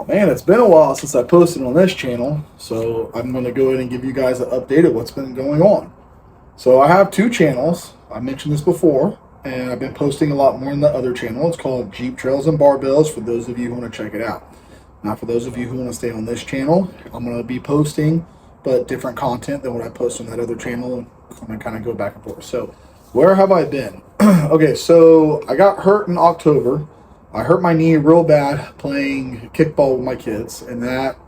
Man, it's been a while since I posted on this channel, so I'm going to go ahead and give you guys an update of what's been going on. So I have two channels. I mentioned this before, and I've been posting a lot more in the other channel. It's called Jeep Trails and Barbells for those of you who want to check it out. Now, for those of you who want to stay on this channel, I'm going to be posting, but different content than what I post on that other channel. I'm going to kind of go back and forth. So where have I been? Okay, so I got hurt in October. I hurt my knee real bad playing kickball with my kids, and that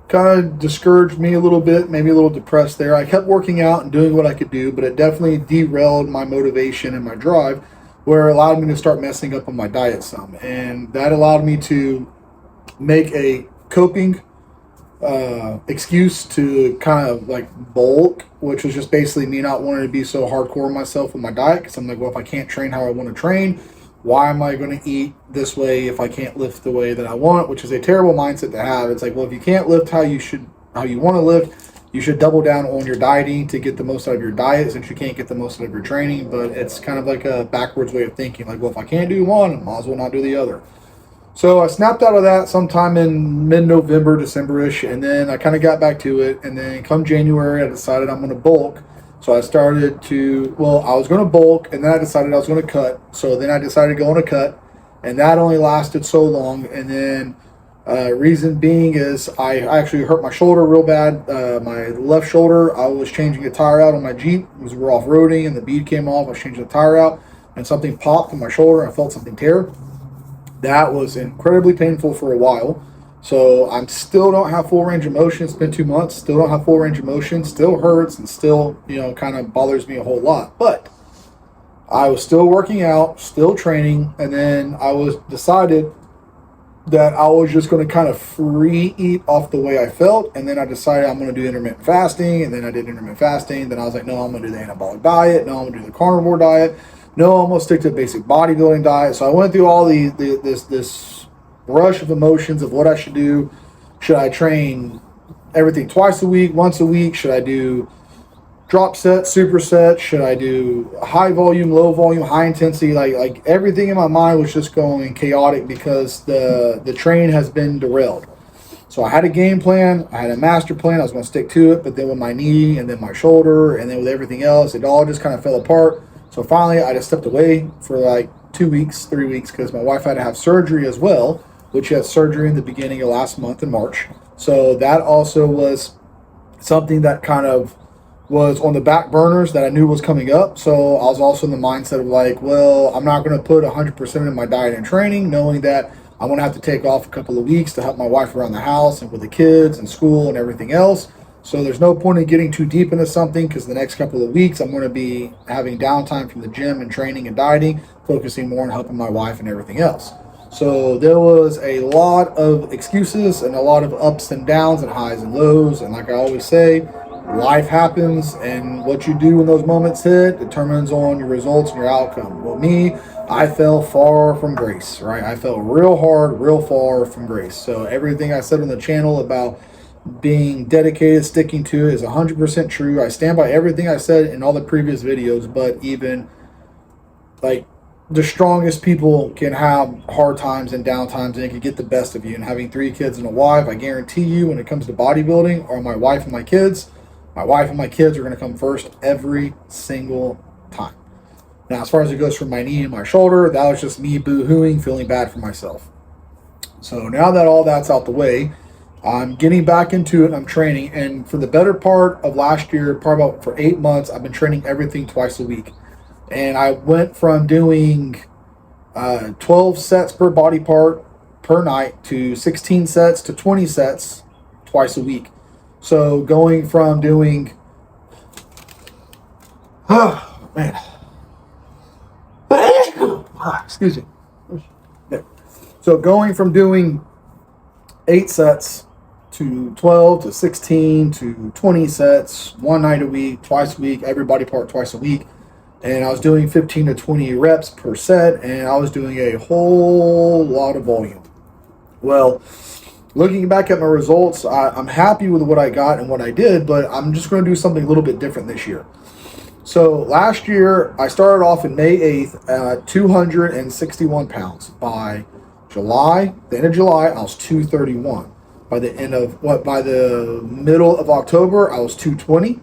kind of discouraged me a little bit, made me a little depressed there. I kept working out and doing what I could do, but it definitely derailed my motivation and my drive, where it allowed me to start messing up on my diet some. And that allowed me to make a coping excuse to kind of like bulk, which was just basically me not wanting to be so hardcore on myself with my diet, because I'm like, well, if I can't train how I want to train, why am I going to eat this way if I can't lift the way that I want? Which is a terrible mindset to have. It's like, well, if you can't lift how you want to lift, you should double down on your dieting to get the most out of your diet, since you can't get the most out of your training. But it's kind of like a backwards way of thinking. Like, well, if I can't do one, I might as well not do the other. So I snapped out of that sometime in mid-November, December-ish, and then I kind of got back to it. And then come January, I decided I'm going to bulk. So I started to, I was going to bulk, and then I decided I was going to cut. So then I decided to go on a cut, and that only lasted so long. And then reason being is I actually hurt my shoulder real bad. My left shoulder, I was changing a tire out on my Jeep. We were off-roading, and the bead came off. I was changing the tire out, and something popped in my shoulder. I felt something tear. That was incredibly painful for a while. So I still don't have full range of motion. It's been 2 months. Still don't have full range of motion. Still hurts and still, kind of bothers me a whole lot. But I was still working out, still training, and then I was decided that I was just going to kind of free eat off the way I felt. And then I decided I'm going to do intermittent fasting. And then I did intermittent fasting. Then I was like, no, I'm going to do the anabolic diet. No, I'm going to do the carnivore diet. No, I'm going to stick to the basic bodybuilding diet. So I went through all this rush of emotions of what I should do. Should I train everything twice a week, once a week? Should I do drop sets, supersets? Should I do high volume, low volume, high intensity? Like everything in my mind was just going chaotic because the train has been derailed. So I had a game plan, I had a master plan, I was going to stick to it, but then with my knee and then my shoulder and then with everything else, it all just kind of fell apart. So finally I just stepped away for like 2 weeks, 3 weeks, because my wife had to have surgery as well, which she had surgery in the beginning of last month in March. So that also was something that kind of was on the back burners that I knew was coming up. So I was also in the mindset of like, well, I'm not going to put 100% in my diet and training, knowing that I'm going to have to take off a couple of weeks to help my wife around the house and with the kids and school and everything else. So there's no point in getting too deep into something, because the next couple of weeks I'm going to be having downtime from the gym and training and dieting, focusing more on helping my wife and everything else. So there was a lot of excuses and a lot of ups and downs and highs and lows. And like I always say, life happens, and what you do when those moments hit determines on your results and your outcome. Well, me, I fell far from grace, right? I fell real hard, real far from grace. So everything I said on the channel about being dedicated, sticking to it is 100% true. I stand by everything I said in all the previous videos, but even like the strongest people can have hard times and down times, and it can get the best of you. And having 3 kids and a wife, I guarantee you when it comes to bodybuilding, or my wife and my kids are going to come first every single time. Now, as far as it goes for my knee and my shoulder, that was just me boo-hooing, feeling bad for myself. So now that all that's out the way, I'm getting back into it. I'm training, and for the better part of last year, probably about for 8 months, I've been training everything twice a week. And I went from doing 12 sets per body part per night to 16 sets to 20 sets twice a week. So going from doing, excuse me. There. So going from doing 8 sets to 12 to 16 to 20 sets, one night a week, twice a week, every body part twice a week. And I was doing 15 to 20 reps per set, and I was doing a whole lot of volume. Well, looking back at my results, I'm happy with what I got and what I did, but I'm just going to do something a little bit different this year. So last year, I started off in May 8th at 261 pounds by The end of July, I was 231. By the middle of October, I was 220.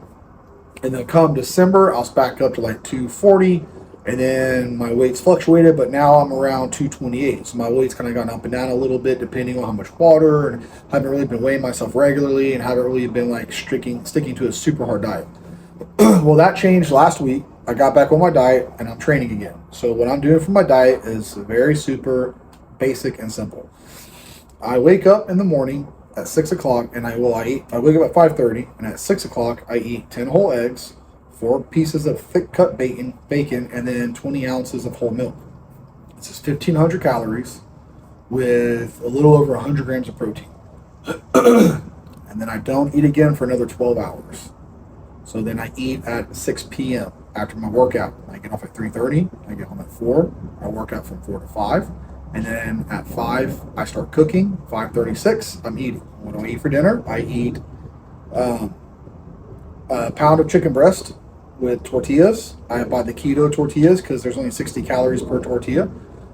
And then come December, I was back up to like 240. And then my weights fluctuated, but now I'm around 228. So my weight's kind of gone up and down a little bit depending on how much water. And I haven't really been weighing myself regularly and haven't really been like sticking to a super hard diet. Well, that changed last week. I got back on my diet and I'm training again. So what I'm doing for my diet is very super basic and simple. I wake up in the morning at 6 o'clock and I wake up at 5:30 and at 6 o'clock I eat 10 whole eggs, 4 pieces of thick cut bacon, and then 20 ounces of whole milk. This is 1,500 calories with a little over 100 grams of protein. And then I don't eat again for another 12 hours. So then I eat at 6 p.m. after my workout. I get off at 3:30. I get home at 4. I work out from 4 to 5. And then at 5, I start cooking. 5:36, I'm eating. What do I eat for dinner? I eat a pound of chicken breast with tortillas. I buy the keto tortillas because there's only 60 calories per tortilla.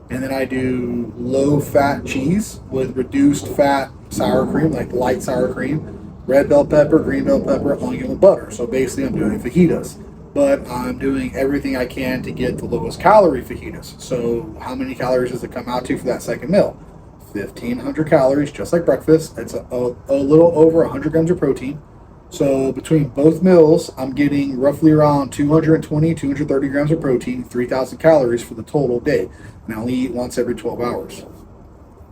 And then I do low-fat cheese with reduced fat sour cream, like light sour cream, red bell pepper, green bell pepper, onion with butter. So basically I'm doing fajitas. But I'm doing everything I can to get the lowest calorie fajitas. So how many calories does it come out to for that second meal? 1,500 calories, just like breakfast. It's a little over 100 grams of protein. So between both meals, I'm getting roughly around 220, 230 grams of protein, 3,000 calories for the total day. And I only eat once every 12 hours.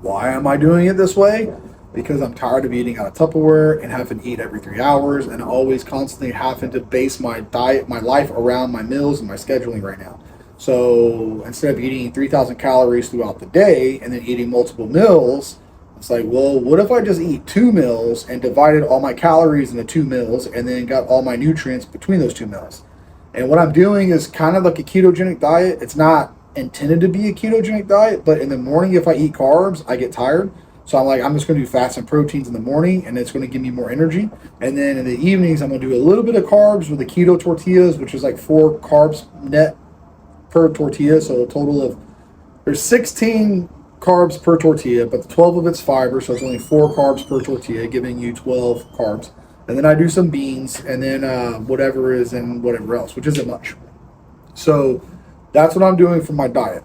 Why am I doing it this way? Because I'm tired of eating out of Tupperware and having to eat every 3 hours and always constantly having to base my diet, my life around my meals and my scheduling right now. So instead of eating 3,000 calories throughout the day and then eating multiple meals, it's like, well, what if I just eat 2 meals and divided all my calories into 2 meals and then got all my nutrients between those 2 meals? And what I'm doing is kind of like a ketogenic diet. It's not intended to be a ketogenic diet, but in the morning, if I eat carbs, I get tired. So I'm like, I'm just going to do fats and proteins in the morning, and it's going to give me more energy. And then in the evenings, I'm going to do a little bit of carbs with the keto tortillas, which is like 4 carbs net per tortilla. So a total of, there's 16 carbs per tortilla, but 12 of it's fiber, so it's only 4 carbs per tortilla, giving you 12 carbs. And then I do some beans, and then whatever is in whatever else, which isn't much. So that's what I'm doing for my diet.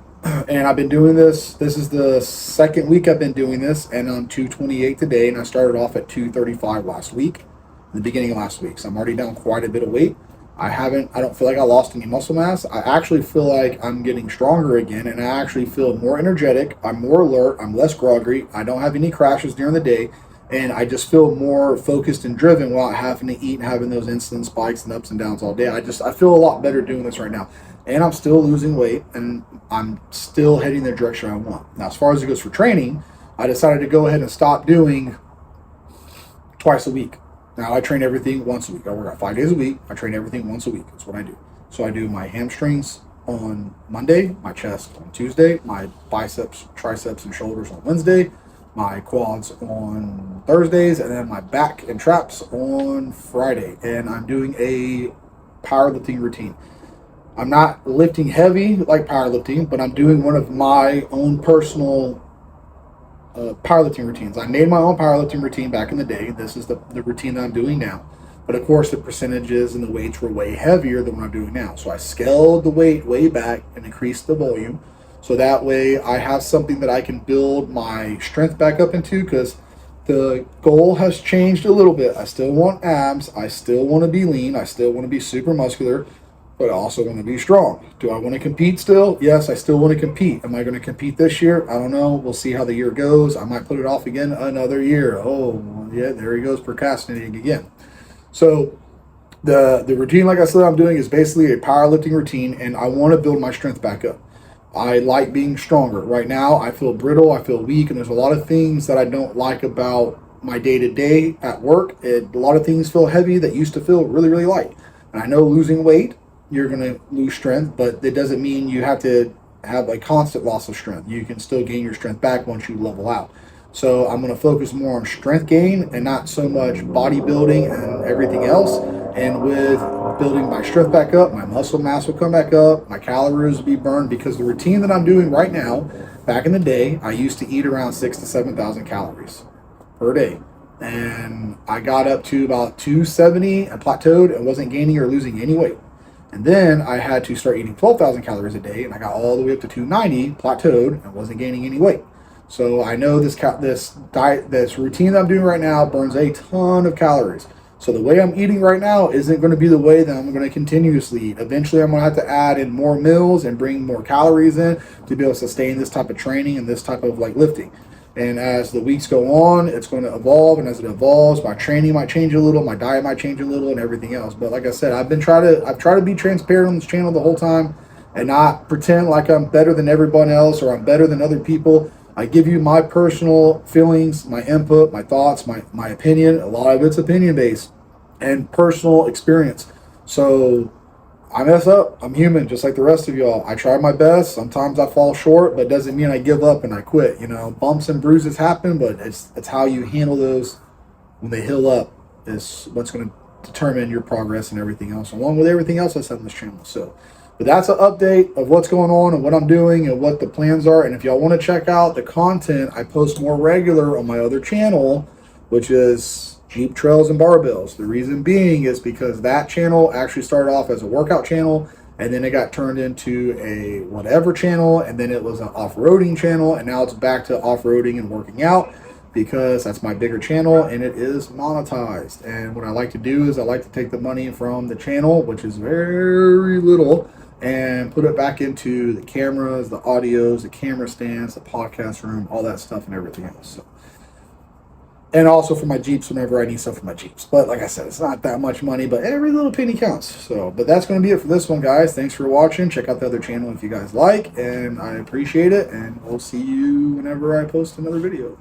And I've been doing this. This is the second week I've been doing this, and I'm 228 today, and I started off at 235 last week, in the beginning of last week. So I'm already down quite a bit of weight. I don't feel like I lost any muscle mass. I actually feel like I'm getting stronger again, and I actually feel more energetic. I'm more alert. I'm less groggy. I don't have any crashes during the day, and I just feel more focused and driven without having to eat and having those insulin spikes and ups and downs all day. I feel a lot better doing this right now. And I'm still losing weight, and I'm still heading the direction I want. Now, as far as it goes for training, I decided to go ahead and stop doing twice a week. Now, I train everything once a week. I work out 5 days a week. I train everything once a week. That's what I do. So I do my hamstrings on Monday, my chest on Tuesday, my biceps, triceps, and shoulders on Wednesday, my quads on Thursdays, and then my back and traps on Friday. And I'm doing a powerlifting routine. I'm not lifting heavy like powerlifting, but I'm doing one of my own personal powerlifting routines. I made my own powerlifting routine back in the day. This is the routine that I'm doing now. But of course, the percentages and the weights were way heavier than what I'm doing now. So I scaled the weight way back and increased the volume. So that way I have something that I can build my strength back up into, because the goal has changed a little bit. I still want abs. I still want to be lean. I still want to be super muscular. But I also want to be strong. Do I want to compete still? Yes, I still want to compete. Am I going to compete this year? I don't know. We'll see how the year goes. I might put it off again another year. Oh, yeah, there he goes procrastinating again. So the routine, like I said, I'm doing is basically a powerlifting routine, and I want to build my strength back up. I like being stronger. Right now, I feel brittle. I feel weak, and there's a lot of things that I don't like about my day-to-day at work. A lot of things feel heavy that used to feel really, really light. And I know losing weight, you're going to lose strength, but it doesn't mean you have to have a constant loss of strength. You can still gain your strength back once you level out. So I'm going to focus more on strength gain and not so much bodybuilding and everything else. And with start building my strength back up, my muscle mass will come back up, my calories will be burned, because the routine that I'm doing right now, back in the day, I used to eat around 6,000 to 7,000 calories per day. And I got up to about 270 and plateaued and wasn't gaining or losing any weight. And then I had to start eating 12,000 calories a day, and I got all the way up to 290, plateaued, and wasn't gaining any weight. So I know this diet, this routine that I'm doing right now burns a ton of calories. So the way I'm eating right now isn't going to be the way that I'm going to continuously eat. Eventually, I'm going to have to add in more meals and bring more calories in to be able to sustain this type of training and this type of like lifting. And as the weeks go on, it's going to evolve. And as it evolves, my training might change a little, my diet might change a little, and everything else. But like I said, I've tried to be transparent on this channel the whole time and not pretend like I'm better than everyone else or I'm better than other people. I give you my personal feelings, my input, my thoughts, my opinion. A lot of it's opinion based and personal experience. So I mess up. I'm human, just like the rest of y'all. I try my best. Sometimes I fall short, but it doesn't mean I give up and I quit. You know, bumps and bruises happen, but it's how you handle those when they heal up is what's going to determine your progress and everything else, along with everything else I said on this channel. So, but that's an update of what's going on and what I'm doing and what the plans are. And if y'all want to check out the content I post more regular on my other channel, which is Jeep Trails and Barbells. The reason being is because that channel actually started off as a workout channel, and then it got turned into a whatever channel, and then it was an off-roading channel, and now it's back to off-roading and working out because that's my bigger channel and it is monetized. And what I like to do is I like to take the money from the channel, which is very little, and put it back into the cameras, the audios, the camera stands, the podcast room, all that stuff and everything else. So, and also for my Jeeps whenever I need stuff for my Jeeps. But like I said, it's not that much money, but every little penny counts. So, but that's going to be it for this one, guys. Thanks for watching. Check out the other channel if you guys like, and I appreciate it. And we'll see you whenever I post another video.